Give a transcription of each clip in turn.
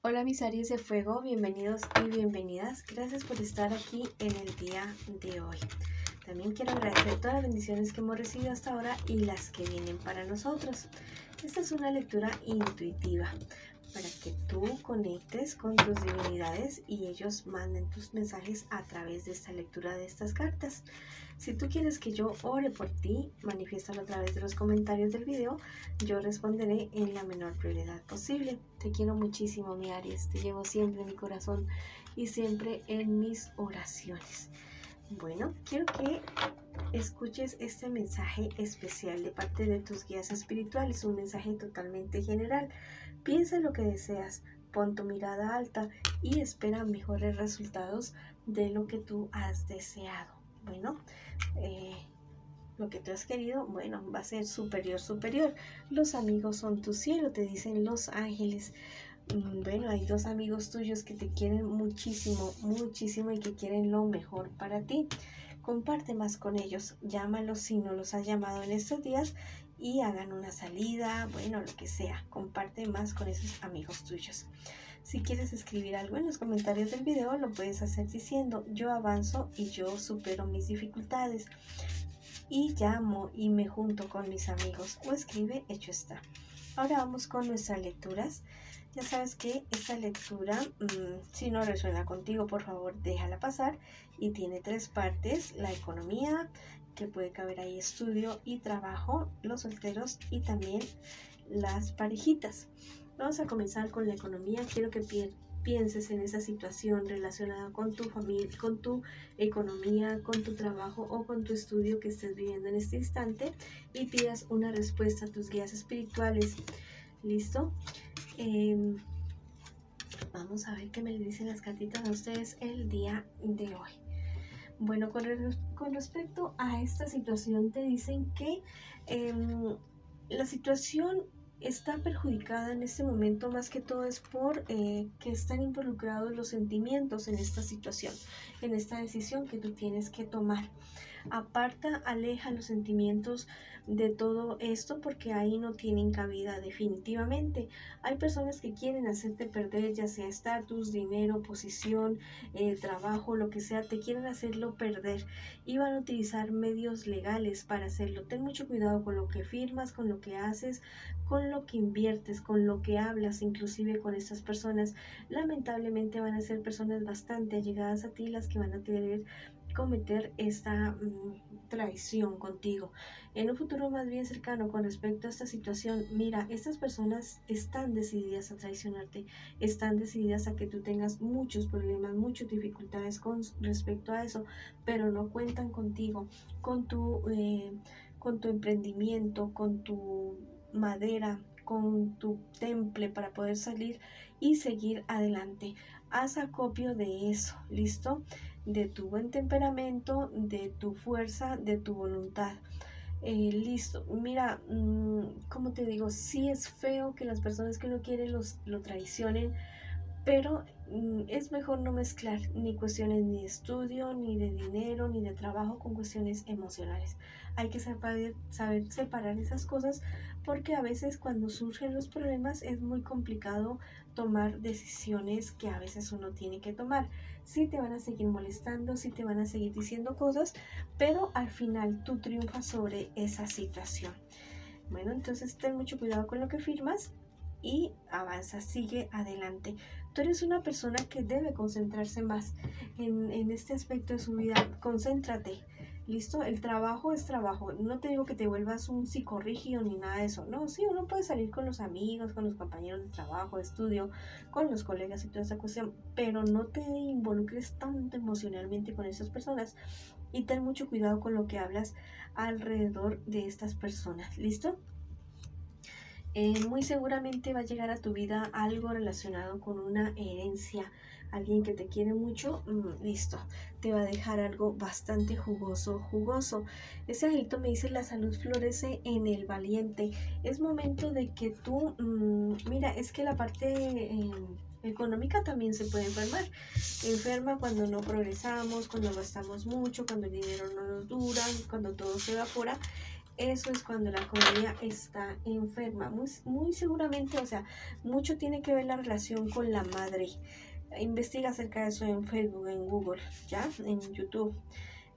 Hola mis Aries de Fuego, bienvenidos y bienvenidas. Gracias por estar aquí en el día de hoy. También quiero agradecer todas las bendiciones que hemos recibido hasta ahora y las que vienen para nosotros. Esta es una lectura intuitiva para que tú conectes con tus divinidades y ellos manden tus mensajes a través de esta lectura de estas cartas. Si tú quieres que yo ore por ti, manifiéstalo a través de los comentarios del video. Yo responderé en la menor brevedad posible. Te quiero muchísimo, mi Aries. Te llevo siempre en mi corazón y siempre en mis oraciones. Bueno, quiero que escuches este mensaje especial de parte de tus guías espirituales, un mensaje totalmente general. Piensa en lo que deseas, pon tu mirada alta y espera mejores resultados de lo que tú has deseado. Bueno, lo que tú has querido, bueno, va a ser superior. Los amigos son tu cielo, te dicen los ángeles. Bueno, hay dos amigos tuyos que te quieren muchísimo y que quieren lo mejor para ti. Comparte más con ellos, llámalos si no los has llamado en estos días y hagan una salida, bueno, lo que sea. Comparte más con esos amigos tuyos. Si quieres escribir algo en los comentarios del video, lo puedes hacer diciendo: yo avanzo y yo supero mis dificultades y llamo y me junto con mis amigos, o escribe hecho está. Ahora vamos con nuestras lecturas. Ya sabes que esta lectura, si no resuena contigo, por favor déjala pasar, y tiene 3 partes: la economía, que puede caber ahí estudio y trabajo, los solteros y también las parejitas. Vamos a comenzar con la economía. Quiero que pienses en esa situación relacionada con tu familia, con tu economía, con tu trabajo o con tu estudio que estés viviendo en este instante, y pidas una respuesta a tus guías espirituales. ¿Listo? Vamos a ver qué me dicen las cartitas a ustedes el día de hoy. Bueno, con respecto a esta situación, te dicen que la situación está perjudicada en este momento, más que todo es por que están involucrados los sentimientos en esta situación, en esta decisión que tú tienes que tomar. Aparta, aleja los sentimientos de todo esto, porque ahí no tienen cabida definitivamente. Hay personas que quieren hacerte perder, ya sea estatus, dinero, posición, trabajo, lo que sea, te quieren hacerlo perder y van a utilizar medios legales para hacerlo. Ten mucho cuidado con lo que firmas, con lo que haces, con lo que inviertes, con lo que hablas, inclusive con estas personas. Lamentablemente van a ser personas bastante allegadas a ti las que van a querer cometer esta traición contigo. En un futuro más bien cercano con respecto a esta situación, mira, estas personas están decididas a traicionarte, están decididas a que tú tengas muchos problemas, muchas dificultades con respecto a eso, pero no cuentan contigo, con tu emprendimiento, con tu madera, con tu temple para poder salir y seguir adelante. Haz acopio de eso, ¿listo? De tu buen temperamento, de tu fuerza, de tu voluntad. Listo, mira, como te digo, sí es feo que las personas que uno quiere lo traicionen, pero es mejor no mezclar ni cuestiones ni de estudio, ni de dinero, ni de trabajo con cuestiones emocionales. Hay que saber separar esas cosas, porque a veces cuando surgen los problemas es muy complicado tomar decisiones que a veces uno tiene que tomar. Sí te van a seguir molestando, sí te van a seguir diciendo cosas, pero al final tú triunfas sobre esa situación. Bueno, entonces ten mucho cuidado con lo que firmas y avanza, sigue adelante. Tú eres una persona que debe concentrarse más en este aspecto de su vida. Concéntrate. ¿Listo? El trabajo es trabajo. No te digo que te vuelvas un psicorrígido ni nada de eso. No, sí, uno puede salir con los amigos, con los compañeros de trabajo, de estudio, con los colegas y toda esa cuestión, pero no te involucres tanto emocionalmente con esas personas, y ten mucho cuidado con lo que hablas alrededor de estas personas. ¿Listo? Muy seguramente va a llegar a tu vida algo relacionado con una herencia. Alguien que te quiere mucho, listo, te va a dejar algo bastante jugoso. Ese angelito me dice: la salud florece en el valiente. Es momento de que tú, mira, es que la parte económica también se puede enfermar. Enferma cuando no progresamos, cuando gastamos mucho, cuando el dinero no nos dura, cuando todo se evapora. eso es cuando la comedia está enferma. Muy seguramente, o sea, mucho tiene que ver la relación con la madre. Investiga acerca de eso en Facebook, en Google, ¿ya? En YouTube,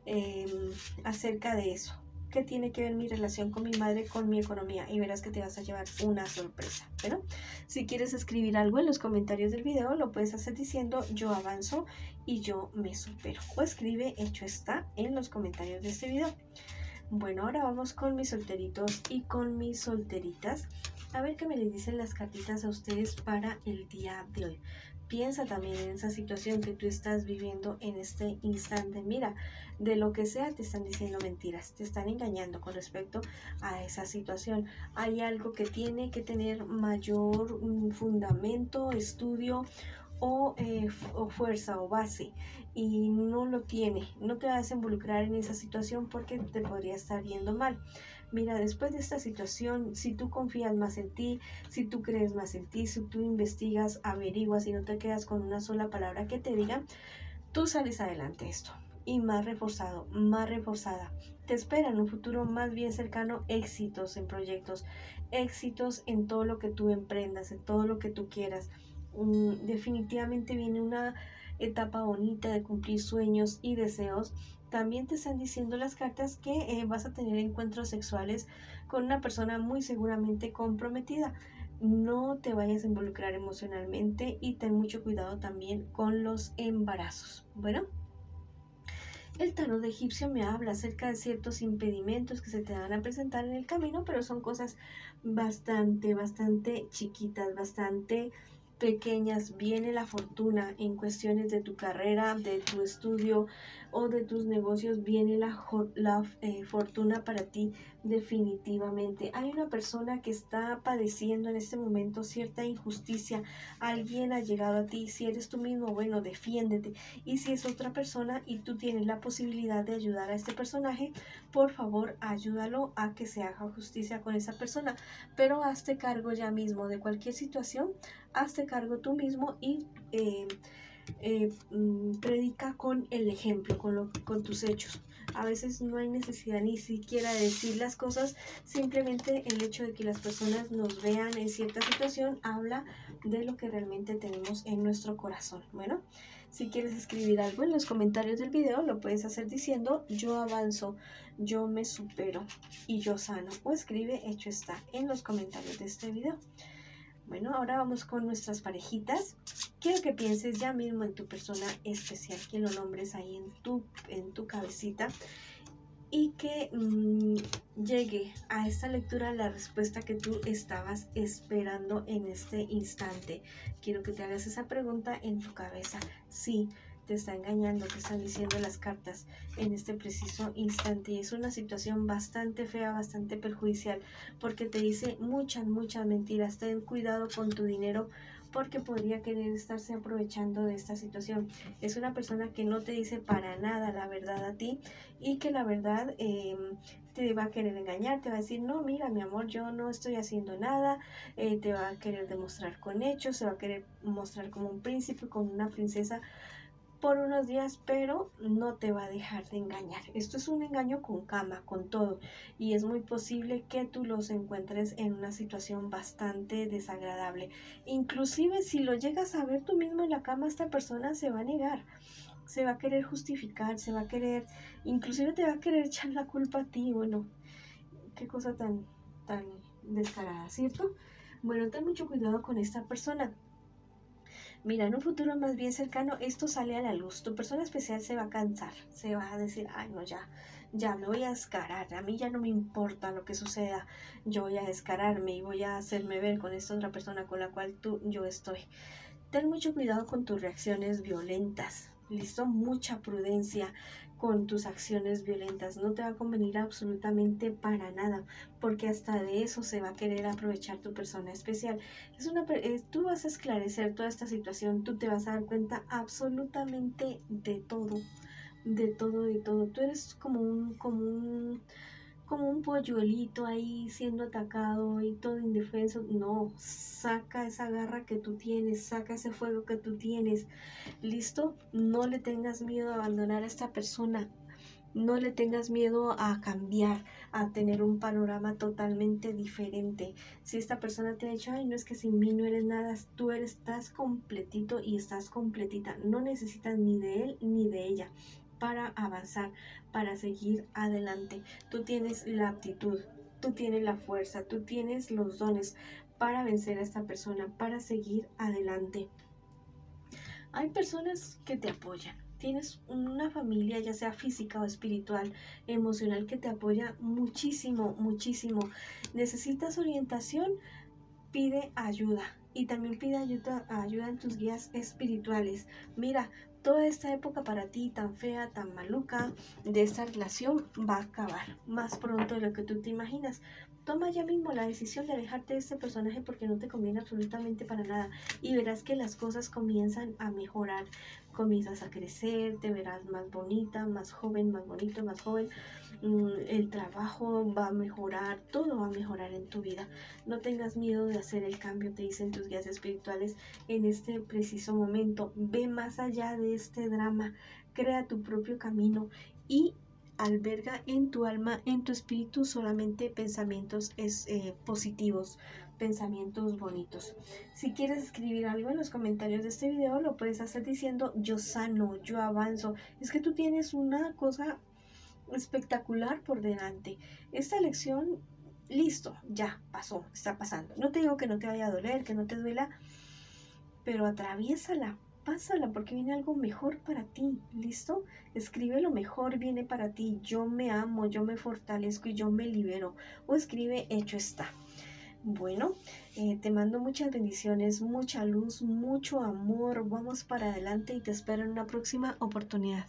eh, acerca de eso. ¿Qué tiene que ver mi relación con mi madre, con mi economía? Y verás que te vas a llevar una sorpresa. Bueno, si quieres escribir algo en los comentarios del video, lo puedes hacer diciendo yo avanzo y yo me supero. O escribe hecho está en los comentarios de este video. Bueno, ahora vamos con mis solteritos y con mis solteritas. A ver qué me les dicen las cartitas a ustedes para el día de hoy. Piensa también en esa situación que tú estás viviendo en este instante. Mira, de lo que sea te están diciendo mentiras, te están engañando con respecto a esa situación. Hay algo que tiene que tener mayor fundamento, estudio o fuerza o base y no lo tiene. No te vas a involucrar en esa situación porque te podría estar yendo mal. Mira, después de esta situación, si tú confías más en ti, si tú crees más en ti, si tú investigas, averiguas y no te quedas con una sola palabra que te digan, tú sales adelante esto. Y más reforzado, más reforzada. Te espera en un futuro más bien cercano éxitos en proyectos, éxitos en todo lo que tú emprendas, en todo lo que tú quieras. Definitivamente viene una etapa bonita de cumplir sueños y deseos. También te están diciendo las cartas que vas a tener encuentros sexuales con una persona muy seguramente comprometida. No te vayas a involucrar emocionalmente y ten mucho cuidado también con los embarazos. Bueno, el tarot de egipcio me habla acerca de ciertos impedimentos que se te van a presentar en el camino, pero son cosas bastante chiquitas, bastante pequeñas. Viene la fortuna en cuestiones de tu carrera, de tu estudio o de tus negocios. Viene la fortuna para ti definitivamente. Hay una persona que está padeciendo en este momento cierta injusticia. Alguien ha llegado a ti. Si eres tú mismo, bueno, defiéndete. Y si es otra persona y tú tienes la posibilidad de ayudar a este personaje, por favor ayúdalo a que se haga justicia con esa persona. Pero hazte cargo ya mismo de cualquier situación, hazte cargo tú mismo y predica con el ejemplo, con tus hechos. A veces no hay necesidad ni siquiera de decir las cosas, simplemente el hecho de que las personas nos vean en cierta situación habla de lo que realmente tenemos en nuestro corazón. Bueno, si quieres escribir algo en los comentarios del video, lo puedes hacer diciendo yo avanzo, yo me supero y yo sano. O escribe hecho está en los comentarios de este video. Bueno, ahora vamos con nuestras parejitas. Quiero que pienses ya mismo en tu persona especial, que lo nombres ahí en tu cabecita y que llegue a esta lectura la respuesta que tú estabas esperando en este instante. Quiero que te hagas esa pregunta en tu cabeza. Sí, te está engañando, te están diciendo las cartas en este preciso instante y es una situación bastante fea, bastante perjudicial porque te dice muchas mentiras. Ten cuidado con tu dinero porque podría querer estarse aprovechando de esta situación. Es una persona que no te dice para nada la verdad a ti y que la verdad te va a querer engañar, te va a decir, no, mira, mi amor, yo no estoy haciendo nada, te va a querer demostrar con hechos, se va a querer mostrar como un príncipe, como una princesa por unos días, pero no te va a dejar de engañar. Esto es un engaño con cama, con todo, y es muy posible que tú los encuentres en una situación bastante desagradable. Inclusive si lo llegas a ver tú mismo en la cama, esta persona se va a negar, se va a querer justificar, se va a querer, inclusive te va a querer echar la culpa a ti. Bueno, qué cosa tan descarada, ¿cierto? Bueno, ten mucho cuidado con esta persona. Mira, en un futuro más bien cercano esto sale a la luz. Tu persona especial se va a cansar, se va a decir, ay no, ya me voy a descarar, a mí ya no me importa lo que suceda, yo voy a descararme y voy a hacerme ver con esta otra persona con la cual yo estoy. Ten mucho cuidado con tus reacciones violentas, ¿listo? Mucha prudencia con tus acciones violentas. No te va a convenir absolutamente para nada, porque hasta de eso se va a querer aprovechar tu persona especial. Tú vas a esclarecer toda esta situación, tú te vas a dar cuenta absolutamente de todo, de todo, de todo. Tú eres como un polluelito ahí siendo atacado y todo indefenso. No, saca esa garra que tú tienes, saca ese fuego que tú tienes. ¿Listo? No le tengas miedo a abandonar a esta persona. No le tengas miedo a cambiar, a tener un panorama totalmente diferente. Si esta persona te ha dicho, ay, no, es que sin mí no eres nada, estás completito y estás completita. No necesitas ni de él ni de ella para avanzar, para seguir adelante. Tú tienes la aptitud, tú tienes la fuerza, tú tienes los dones para vencer a esta persona, para seguir adelante. Hay personas que te apoyan. Tienes una familia, ya sea física o espiritual, emocional, que te apoya muchísimo, muchísimo. Necesitas orientación, pide ayuda. Y también pide ayuda en tus guías espirituales. Mira, toda esta época para ti tan fea, tan maluca, de esta relación va a acabar más pronto de lo que tú te imaginas. Toma ya mismo la decisión de alejarte de este personaje porque no te conviene absolutamente para nada. Y verás que las cosas comienzan a mejorar. Comienzas a crecer, te verás más bonita, más joven, más bonito, más joven. El trabajo va a mejorar, todo va a mejorar en tu vida. No tengas miedo de hacer el cambio, te dicen tus guías espirituales en este preciso momento. Ve más allá de este drama, crea tu propio camino y alberga en tu alma, en tu espíritu, solamente pensamientos positivos, pensamientos bonitos. Si quieres escribir algo en los comentarios de este video, lo puedes hacer diciendo yo sano, yo avanzo. Es que tú tienes una cosa espectacular por delante. Esta lección, listo, ya pasó, está pasando. No te digo que no te vaya a doler, que no te duela, pero atraviésala, pásala, porque viene algo mejor para ti. ¿Listo? Escribe lo mejor viene para ti. Yo me amo, yo me fortalezco y yo me libero. O escribe hecho está. Bueno, te mando muchas bendiciones, mucha luz, mucho amor. Vamos para adelante y te espero en una próxima oportunidad.